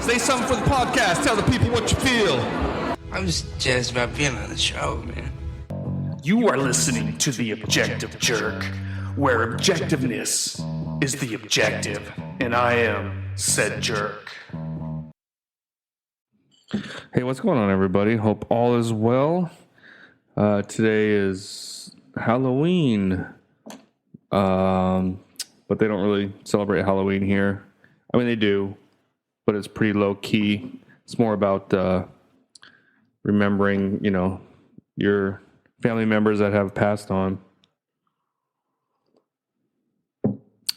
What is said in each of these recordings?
Say something for the podcast. Tell the people what you feel. I'm just jazzed about being on the show, man. You are listening to The Objective Jerk, where objectiveness is the objective, and I am said jerk. Hey, what's going on, everybody? Hope all is well. Today is Halloween, but they don't really celebrate Halloween here. I mean, they do, but it's pretty low key. It's more about remembering, your family members that have passed on.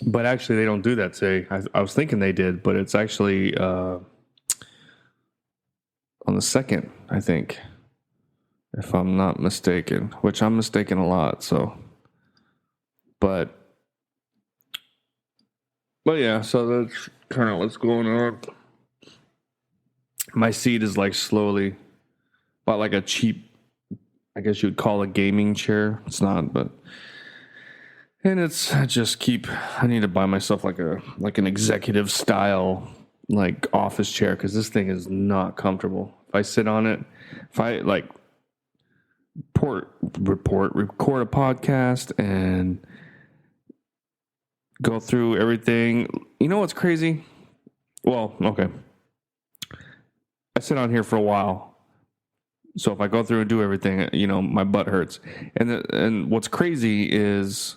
But actually, they don't do that today. I was thinking they did, but it's actually on the 2nd, I think, if I'm not mistaken, which I'm mistaken a lot. So, but yeah, so that's kind of what's going on. My seat is like slowly, about like a cheap, I guess you would call a gaming chair. It's not, but, and I need to buy myself like an executive style, like office chair, because this thing is not comfortable. If I sit on it, if I like record a podcast and go through everything, you know what's crazy? Well, okay. I sit on here for a while. So if I go through and do everything, my butt hurts. And what's crazy is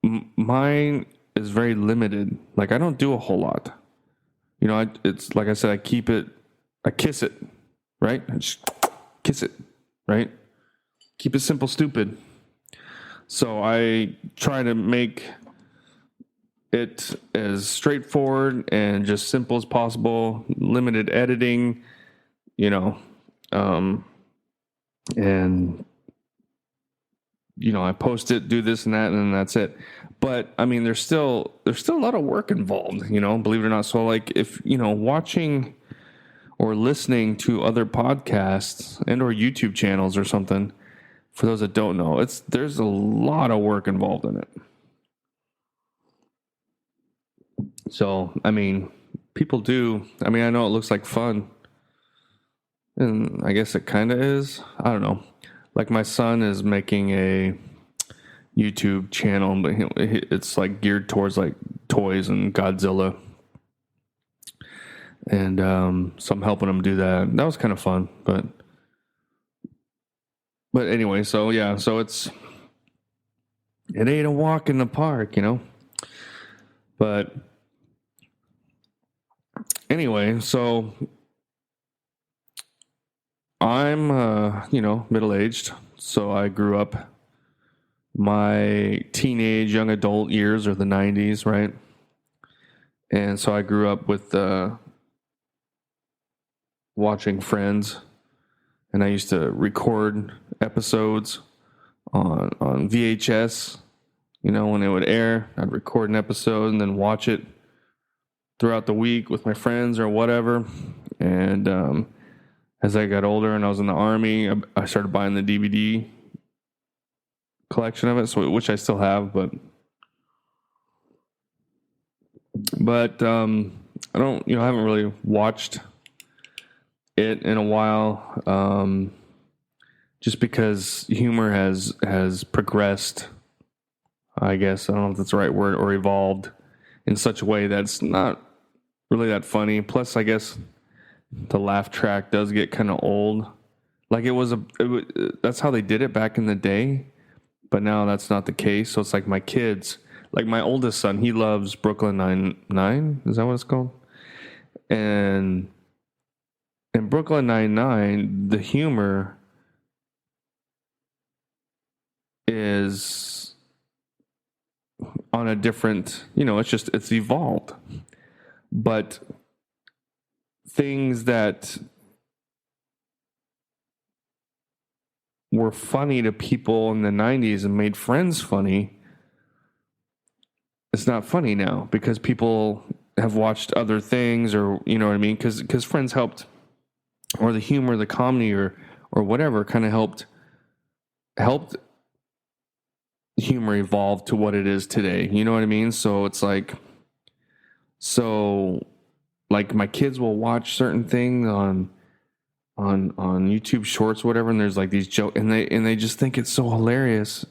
mine is very limited. Like, I don't do a whole lot. It's like I said, I kiss it, right? I just kiss it, right? Keep it simple, stupid. So I try to make it as straightforward and just simple as possible, limited editing, and I post it, do this and that, and then that's it. But I mean, there's still a lot of work involved, believe it or not. So like, if watching or listening to other podcasts and or YouTube channels or something, for those that don't know, there's a lot of work involved in it. So I mean, people do. I mean, I know it looks like fun, and I guess it kind of is. I don't know. Like, my son is making a YouTube channel, but it's like geared towards like toys and Godzilla. And so I'm helping him do that. That was kind of fun, but anyway, so yeah, so it ain't a walk in the park, But anyway, so I'm, middle-aged, so I grew up, my teenage, young adult years are the 90s, right? And so I grew up with watching Friends, and I used to record episodes on VHS, when it would air. I'd record an episode and then watch it throughout the week with my friends or whatever. And as I got older and I was in the Army, I started buying the DVD collection of it, which I still have, but I don't, I haven't really watched it in a while, just because humor has progressed, I guess. I don't know if that's the right word, or evolved in such a way that's not really that funny. Plus, I guess the laugh track does get kind of old. Like, that's how they did it back in the day, but now that's not the case. So it's like my kids, like my oldest son, he loves Brooklyn Nine-Nine. Is that what it's called? And in Brooklyn Nine-Nine, the humor is on a different, it's evolved. But things that were funny to people in the 90s and made Friends funny, it's not funny now because people have watched other things, or you know what I mean, because Friends helped, or the humor, the comedy, or whatever kind of helped humor evolve to what it is today. You know what I mean? So it's like, so like my kids will watch certain things on YouTube Shorts, or whatever, and there's like these jokes, and they just think it's so hilarious,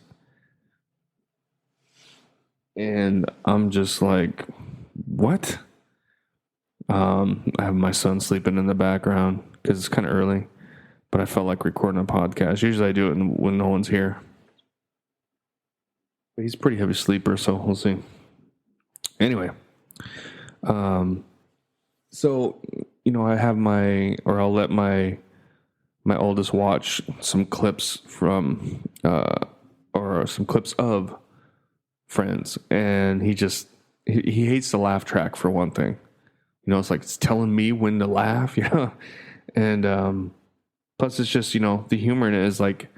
and I'm just like, what? I have my son sleeping in the background because it's kind of early, but I felt like recording a podcast. Usually I do it when no one's here. But he's a pretty heavy sleeper, so we'll see. Anyway, so, I have I'll let my oldest watch some clips from, or some clips of Friends, and he hates the laugh track for one thing. It's like it's telling me when to laugh, and plus it's just, the humor in it is like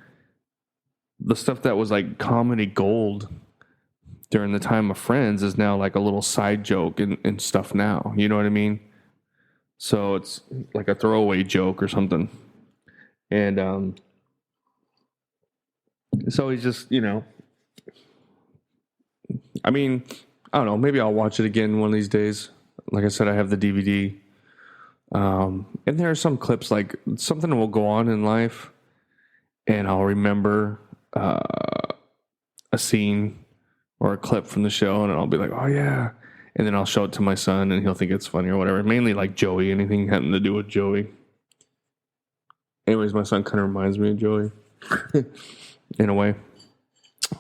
the stuff that was like comedy gold during the time of Friends is now like a little side joke and stuff now. You know what I mean? So it's like a throwaway joke or something. And so he's just, I mean, I don't know, maybe I'll watch it again one of these days. Like I said, I have the DVD. And there are some clips, like something will go on in life and I'll remember a scene or a clip from the show, and I'll be like, oh yeah. And then I'll show it to my son and he'll think it's funny or whatever. Mainly like Joey, anything having to do with Joey. Anyways, my son kind of reminds me of Joey in a way.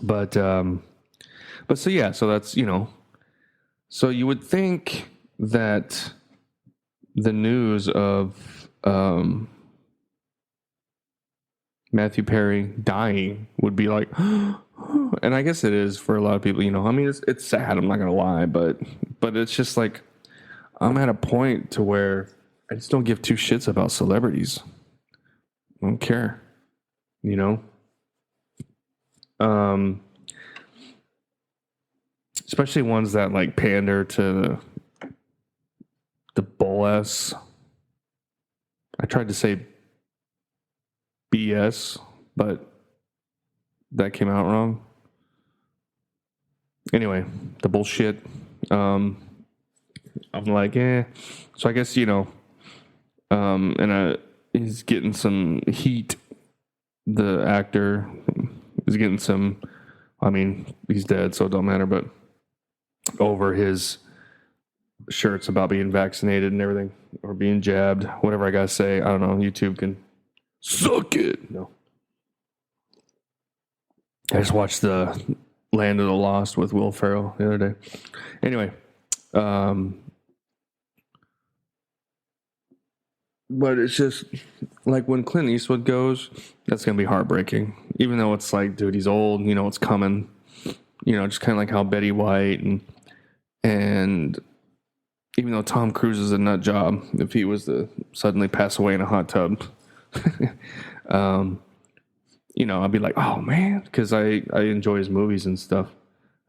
But so yeah, so that's, so you would think that the news of Matthew Perry dying would be like, and I guess it is for a lot of people, I mean, it's sad, I'm not going to lie, but it's just like, I'm at a point to where I just don't give two shits about celebrities. I don't care, especially ones that like pander to the bull s. I tried to say BS, but that came out wrong. Anyway, the bullshit. I'm like, So I guess, and he's getting some heat. The actor is getting some, I mean, he's dead, so it don't matter, but over his shirts about being vaccinated and everything, or being jabbed, whatever I gotta say. I don't know. YouTube can suck it. No. I just watched the Land of the Lost with Will Ferrell the other day. Anyway, but it's just like when Clint Eastwood goes, that's gonna be heartbreaking. Even though it's like, dude, he's old. It's coming. Just kind of like how Betty White and even though Tom Cruise is a nut job, if he was to suddenly pass away in a hot tub, I'd be like, oh man, because I enjoy his movies and stuff,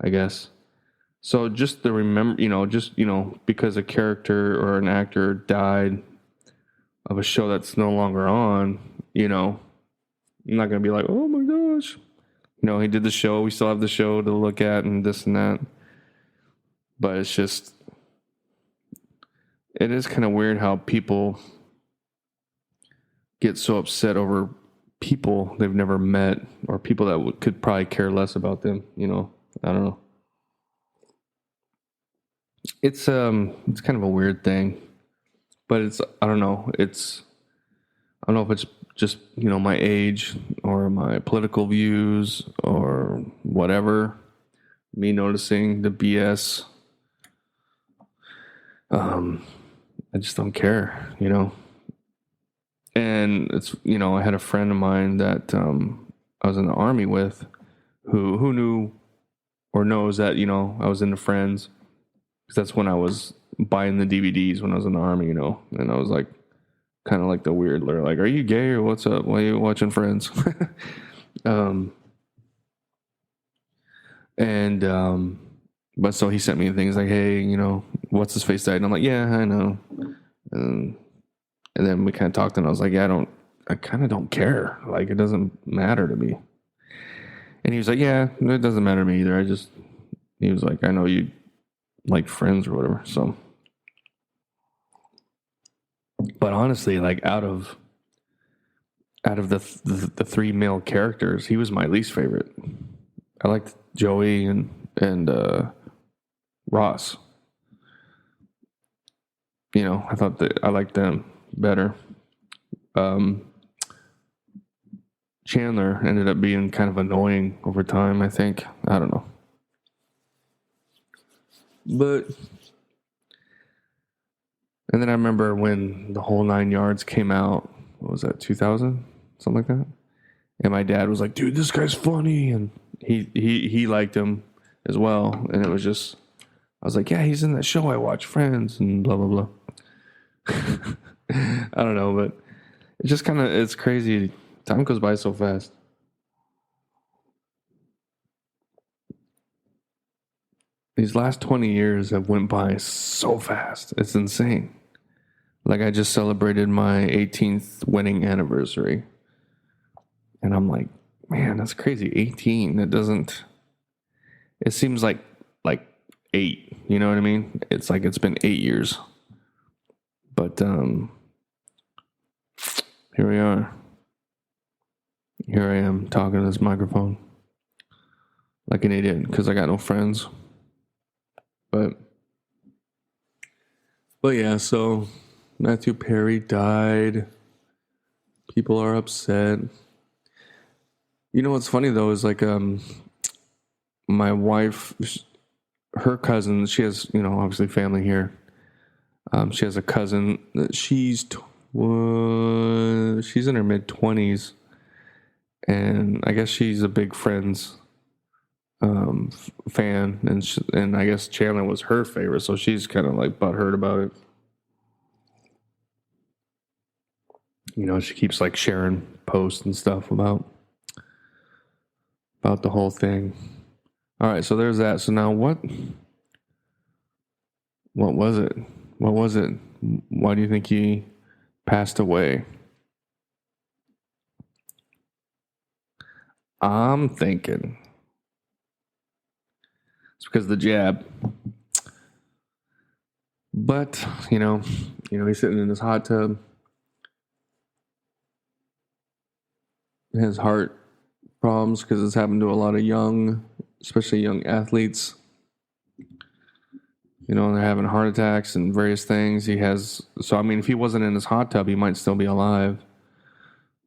I guess. So just to remember, because a character or an actor died of a show that's no longer on, I'm not going to be like, oh my gosh. He did the show, we still have the show to look at and this and that. But it's just, it is kind of weird how people get so upset over people they've never met or people that could probably care less about them. I don't know. It's kind of a weird thing, but I don't know if it's just, my age or my political views or whatever, me noticing the BS. I just don't care, And it's, I had a friend of mine that I was in the Army with who knew or knows that, I was into Friends. Because that's when I was buying the DVDs when I was in the Army, and I was like, kind of like the weird, like, are you gay or what's up? Why are you watching Friends? But so he sent me things like, hey, what's his face died? And I'm like, yeah, I know. And then we kind of talked, and I was like, yeah, I kind of don't care. Like, it doesn't matter to me. And he was like, yeah, it doesn't matter to me either. He was like, I know you like Friends or whatever. So But honestly, like out of the three male characters, he was my least favorite. I liked Joey and Ross. You know, I thought that I liked them better. Chandler ended up being kind of annoying over time, I think. I don't know. But, and then I remember when the whole 9 yards came out, what was that, 2000? Something like that? And my dad was like, dude, this guy's funny. And he liked him as well. And it was just, I was like, yeah, he's in that show I watch, Friends, and blah, blah, blah. I don't know, but it's just kind of, it's crazy. Time goes by so fast. These last 20 years have went by so fast. It's insane. Like, I just celebrated my 18th wedding anniversary. And I'm like, man, that's crazy. 18. It seems like 8. You know what I mean? It's like it's been 8 years. But here we are. Here I am talking to this microphone like an idiot because I got no friends. But yeah, so Matthew Perry died. People are upset. You know what's funny though is like my wife, her cousin, she has, you know, obviously family here. She has a cousin that she's in her mid-20s. And I guess she's a big Friends fan, and I guess Chandler was her favorite, so she's kind of like butthurt about it. You know, she keeps like sharing posts and stuff about the whole thing. All right, so there's that. So now what was it? What was it? Why do you think he passed away? I'm thinking it's because of the jab. But, you know, he's sitting in his hot tub. He has heart problems because it's happened to a lot of especially young athletes. You know, they're having heart attacks and various things. So I mean, if he wasn't in his hot tub, he might still be alive.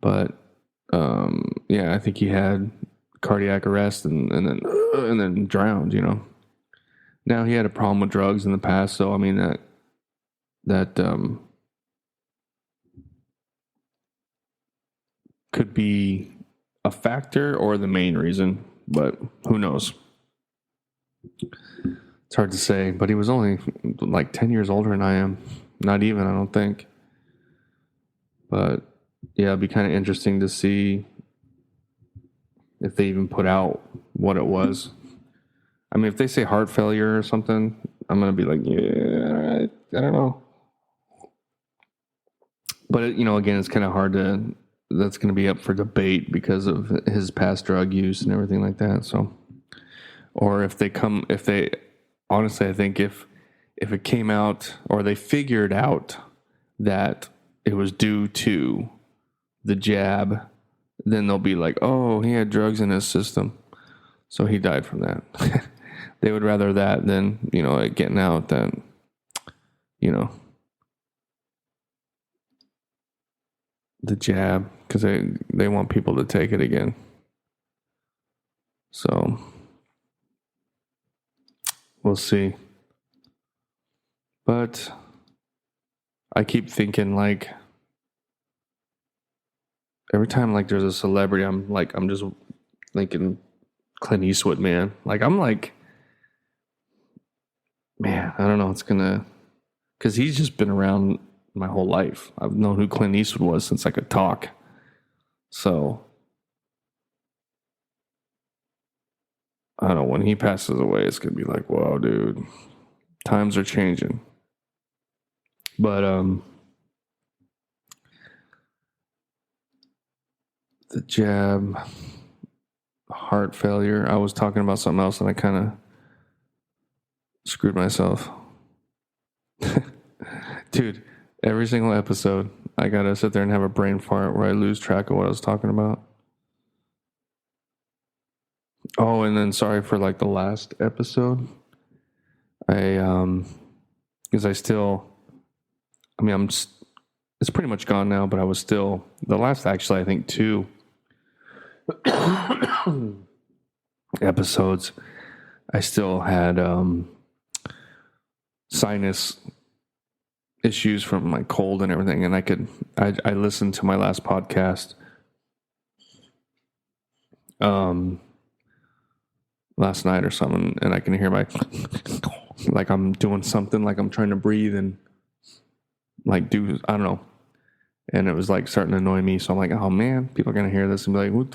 But yeah, I think he had cardiac arrest and then drowned, you know. Now, he had a problem with drugs in the past, so I mean that could be a factor or the main reason, but who knows? It's hard to say, but he was only like 10 years older than I am. Not even, I don't think. But yeah, it'd be kind of interesting to see if they even put out what it was. I mean, if they say heart failure or something, I'm going to be like, yeah, all right, I don't know. But, you know, again, it's kind of hard that's going to be up for debate because of his past drug use and everything like that. So, or honestly, I think if it came out or they figured out that it was due to the jab, then they'll be like, oh, he had drugs in his system, so he died from that. They would rather that than, you know, it getting out that, you know, the jab, because they want people to take it again. So we'll see. But I keep thinking, like, every time like there's a celebrity, I'm just thinking Clint Eastwood, man. Like, I'm like, man, I don't know. It's gonna, because he's just been around my whole life. I've known who Clint Eastwood was since I could talk. So I don't know, when he passes away, it's gonna be like, whoa, dude, times are changing. But the jab, heart failure. I was talking about something else and I kind of screwed myself. Dude, Every single episode, I gotta sit there and have a brain fart where I lose track of what I was talking about. Oh, and then sorry for like the last episode. Because it's pretty much gone now, but I was still, the last actually, I think 2 episodes, I still had sinus issues from my cold and everything, and I listened to my last podcast last night or something, and I can hear my like I'm doing something, like I'm trying to breathe and like do, I don't know, and it was like starting to annoy me. So I'm like, oh man, people are gonna hear this and be like, what?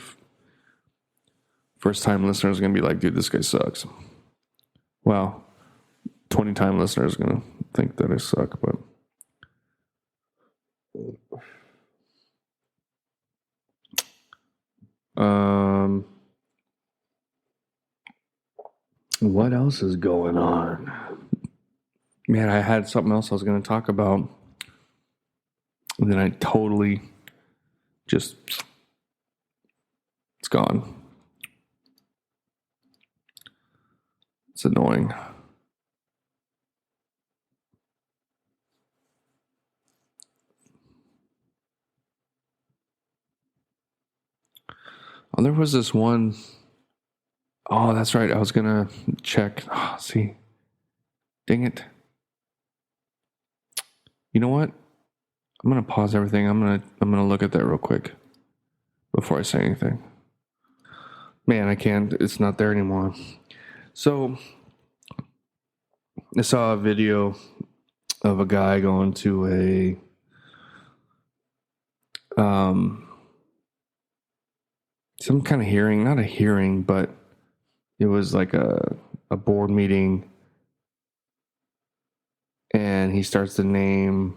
First time listeners are gonna be like, dude, this guy sucks. Well, 20-time listeners are gonna think that I suck, but what else is going on? Man, I had something else I was going to talk about, and then I totally just, it's gone. It's annoying. Oh, there was this one. Oh, that's right. I was going to check. Oh, see. Dang it. You know what? I'm going to pause everything. I'm going to look at that real quick before I say anything. Man, I can't. It's not there anymore. So, I saw a video of a guy going to some kind of hearing, not a hearing, but it was like a board meeting, and he starts to name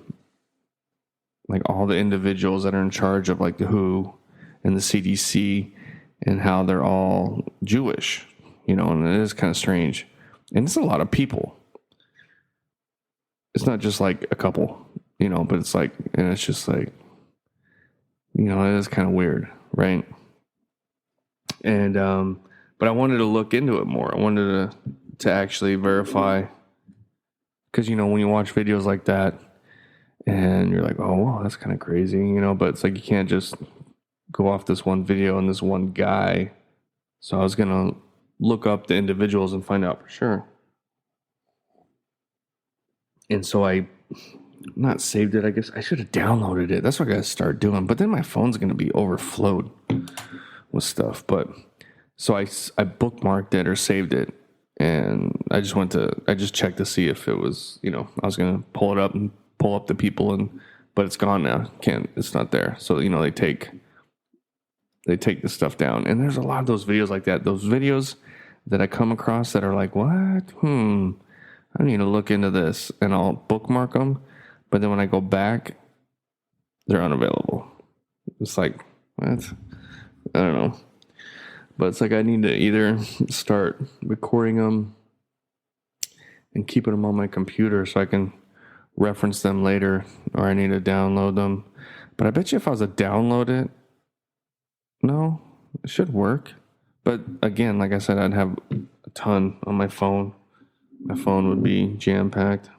like all the individuals that are in charge of like the WHO and the CDC and how they're all Jewish, and it is kind of strange. And it's a lot of people. It's not just like a couple, but it's like, and it's just like, it is kind of weird, right? And, but I wanted to look into it more. I wanted to actually verify, because, when you watch videos like that and you're like, oh, wow, that's kind of crazy, but it's like, you can't just go off this one video and this one guy. So I was going to look up the individuals and find out for sure. And so I not saved it. I guess I should have downloaded it. That's what I got to start doing. But then my phone's going to be overflowed with stuff. But so I bookmarked it or saved it. And I just checked to see if it was, I was going to pull it up and pull up the people, but it's gone now. It's not there. So, they take the stuff down. And there's a lot of those videos like that. Those videos that I come across that are like, what? I need to look into this, and I'll bookmark them. But then when I go back, they're unavailable. It's like, what? I don't know. But it's like I need to either start recording them and keeping them on my computer so I can reference them later, or I need to download them. But I bet you if I was to download it, no, it should work. But again, like I said, I'd have a ton on my phone. My phone would be jam-packed.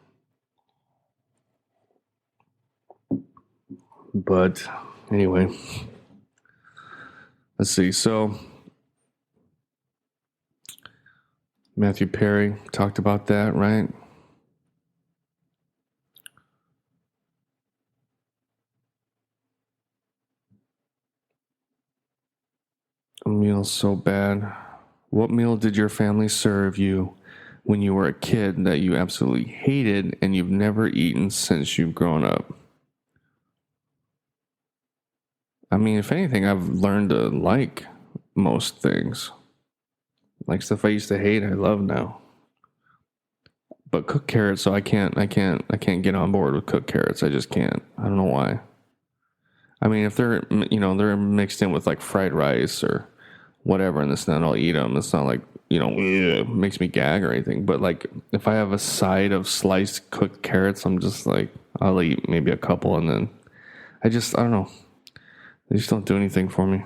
But anyway, let's see. So Matthew Perry talked about that, right? A meal so bad. What meal did your family serve you when you were a kid that you absolutely hated and you've never eaten since you've grown up? I mean, if anything, I've learned to like most things. Like stuff I used to hate, I love now. But cooked carrots, so I can't get on board with cooked carrots. I just can't. I don't know why. I mean, if they're mixed in with like fried rice or whatever, and this and that, I'll eat them. It's not like, it makes me gag or anything. But like, if I have a side of sliced cooked carrots, I'm just like, I'll eat maybe a couple, and then I don't know. They just don't do anything for me.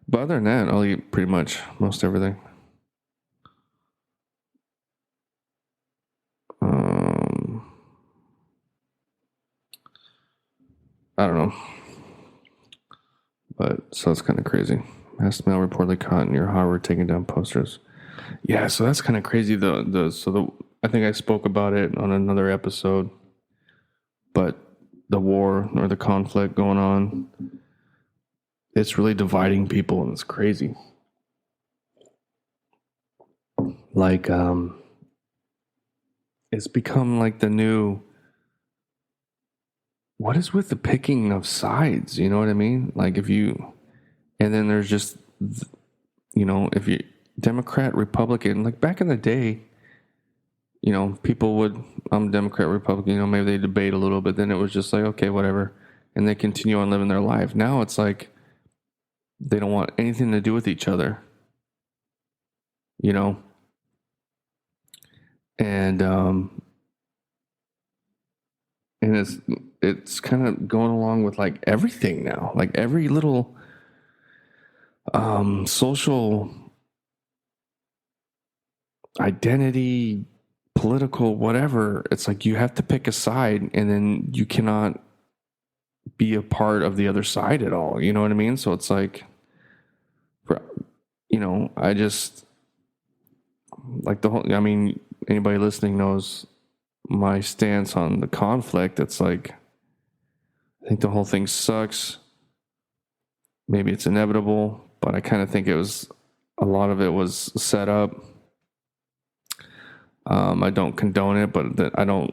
But other than that, I'll eat pretty much most everything. I don't know. But, so it's kind of crazy. Mass mail reportedly caught near Harvard taking down posters. Yeah, so that's kind of crazy. I think I spoke about it on another episode. But the war or the conflict going on, it's really dividing people, and it's crazy. Like, it's become like the new, what is with the picking of sides? You know what I mean? Like and then there's just, if you Democrat, Republican, like back in the day, people would, I'm Democrat, Republican, maybe they debate a little bit, then it was just like, okay, whatever. And they continue on living their life. Now it's like, they don't want anything to do with each other, and it's kind of going along with like everything now, like every little social identity, political, whatever. It's like you have to pick a side, and then you cannot be a part of the other side at all. You know what I mean? So it's like, I just like anybody listening knows my stance on the conflict. It's like, I think the whole thing sucks. Maybe it's inevitable, but I kind of think a lot of it was set up. I don't condone it, but I don't,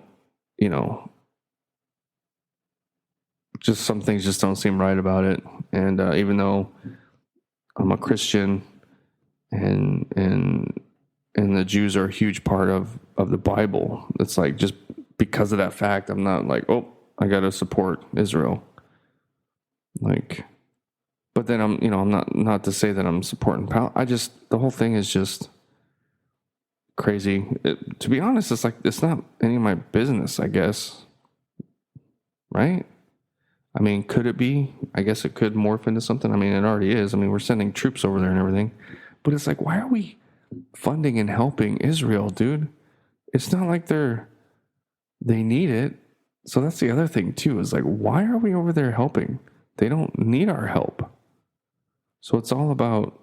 just some things just don't seem right about it. And even though I'm a Christian, and the Jews are a huge part of the Bible, it's like, just because of that fact, I'm not like, oh, I got to support Israel. Like, but then I'm not to say that I'm supporting the whole thing is just crazy. To be honest, it's like, it's not any of my business, I guess. Right? I mean, could it be? I guess it could morph into something. I mean, it already is. I mean, we're sending troops over there and everything. But it's like, why are we funding and helping Israel, dude? It's not like they need it. So that's the other thing, too, is like, why are we over there helping? They don't need our help. So it's all about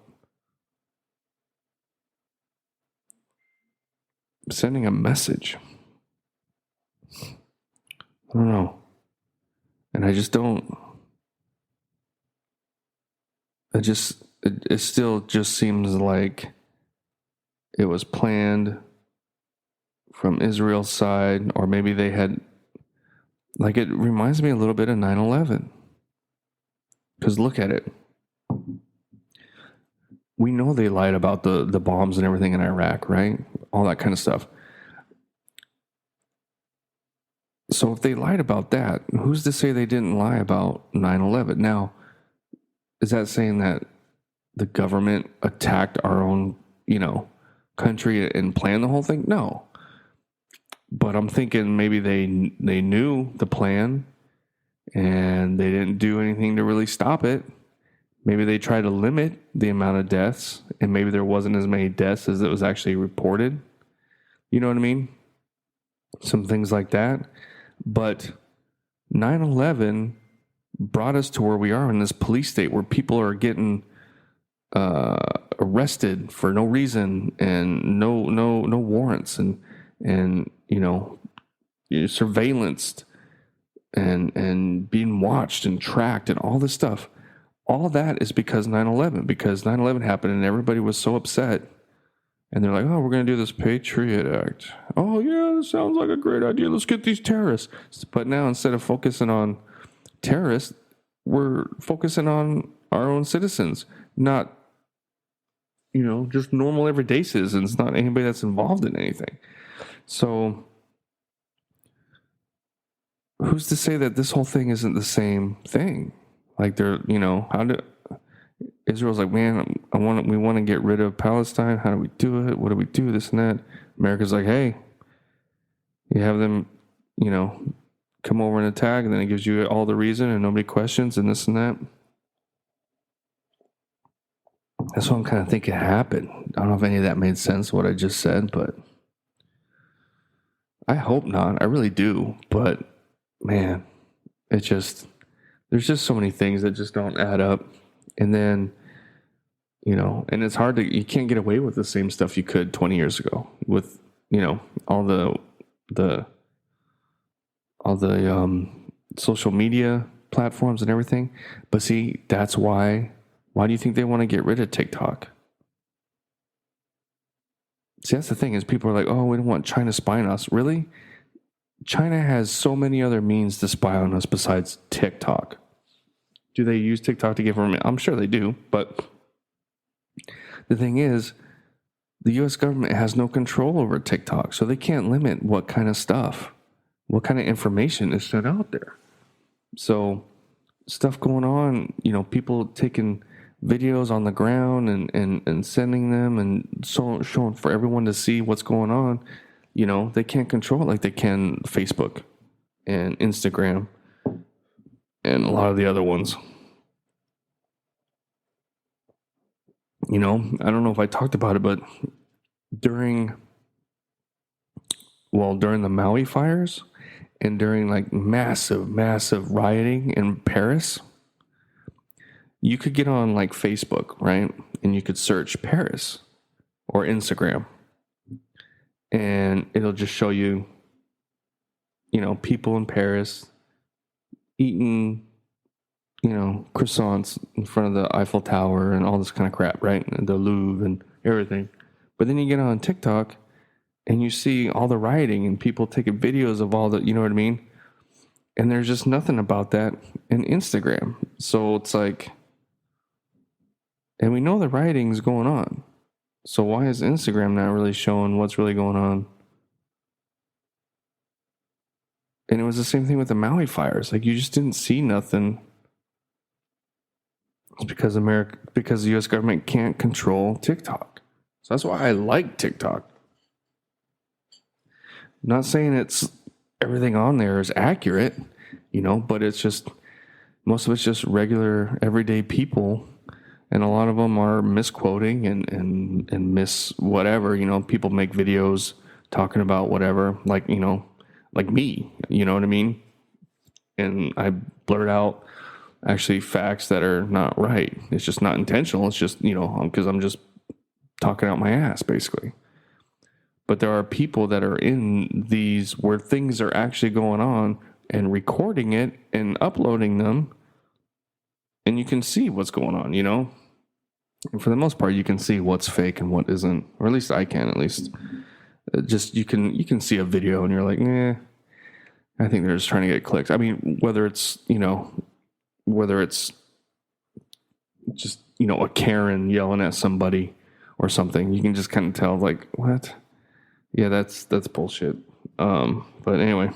sending a message. I don't know. And I just don't. It still just seems like it was planned from Israel's side, or maybe they had, like, it reminds me a little bit of 9/11. Because look at it. We know they lied about the bombs and everything in Iraq, right? All that kind of stuff. So if they lied about that, who's to say they didn't lie about 9/11? Now, is that saying that the government attacked our own, country and planned the whole thing? No. But I'm thinking maybe they knew the plan and they didn't do anything to really stop it. Maybe they tried to limit the amount of deaths, and maybe there wasn't as many deaths as it was actually reported. You know what I mean? Some things like that. But 9/11 brought us to where we are in this police state where people are getting arrested for no reason and no warrants and surveillanced and being watched and tracked and all this stuff. All that is because 9/11. Because 9/11 happened and everybody was so upset. And they're like, oh, we're going to do this Patriot Act. Oh, yeah, this sounds like a great idea. Let's get these terrorists. But now instead of focusing on terrorists, we're focusing on our own citizens, not, just normal everyday citizens, not anybody that's involved in anything. So who's to say that this whole thing isn't the same thing? Like Israel's like, man, we want to get rid of Palestine. How do we do it? What do we do? This and that. America's like, hey, you have them, come over and attack, and then it gives you all the reason and nobody questions and this and that. That's what I'm kind of thinking happened. I don't know if any of that made sense, what I just said, but I hope not. I really do. But man, there's just so many things that just don't add up. And then, and it's hard you can't get away with the same stuff you could 20 years ago with, all the social media platforms and everything. But see, that's why do you think they want to get rid of TikTok? See, that's the thing is people are like, oh, we don't want China spying on us. Really? China has so many other means to spy on us besides TikTok. Do they use TikTok to give them? I'm sure they do. But the thing is, the U.S. government has no control over TikTok. So they can't limit what kind of information is sent out there. So stuff going on, people taking videos on the ground and sending them and showing for everyone to see what's going on. They can't control it like they can Facebook and Instagram and a lot of the other ones. I don't know if I talked about it, but during the Maui fires and during like massive rioting in Paris, you could get on like Facebook, right? And you could search Paris or Instagram. And it'll just show you, people in Paris eating, croissants in front of the Eiffel Tower and all this kind of crap, right? And the Louvre and everything. But then you get on TikTok and you see all the rioting and people taking videos of all the, you know what I mean? And there's just nothing about that in Instagram. So it's like, and we know the rioting's going on. So why is Instagram not really showing what's really going on? And it was the same thing with the Maui fires. Like you just didn't see nothing. It's because the U.S. government can't control TikTok. So that's why I like TikTok. I'm not saying it's everything on there is accurate, but it's just most of it's just regular everyday people. And a lot of them are misquoting and miss whatever, people make videos talking about whatever, like me, you know what I mean? And I blurt out actually facts that are not right. It's just not intentional. It's just, because I'm just talking out my ass basically. But there are people that are in these where things are actually going on and recording it and uploading them. And you can see what's going on, And for the most part, you can see what's fake and what isn't, or at least I can. At least, just you can see a video and you're like, I think they're just trying to get clicks. I mean, whether it's just a Karen yelling at somebody or something, you can just kind of tell like, what? Yeah, that's bullshit. But anyway,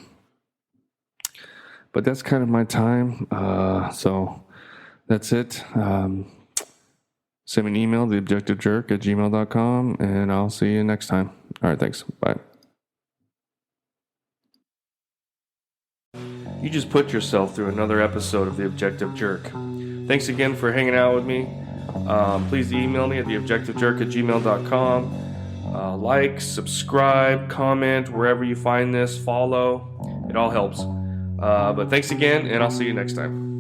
but that's kind of my time. So that's it. Send me an email, theobjectivejerk@gmail.com, and I'll see you next time. All right, thanks. Bye. You just put yourself through another episode of The Objective Jerk. Thanks again for hanging out with me. Please email me at theobjectivejerk@gmail.com. Like, subscribe, comment, wherever you find this, follow. It all helps. But thanks again, and I'll see you next time.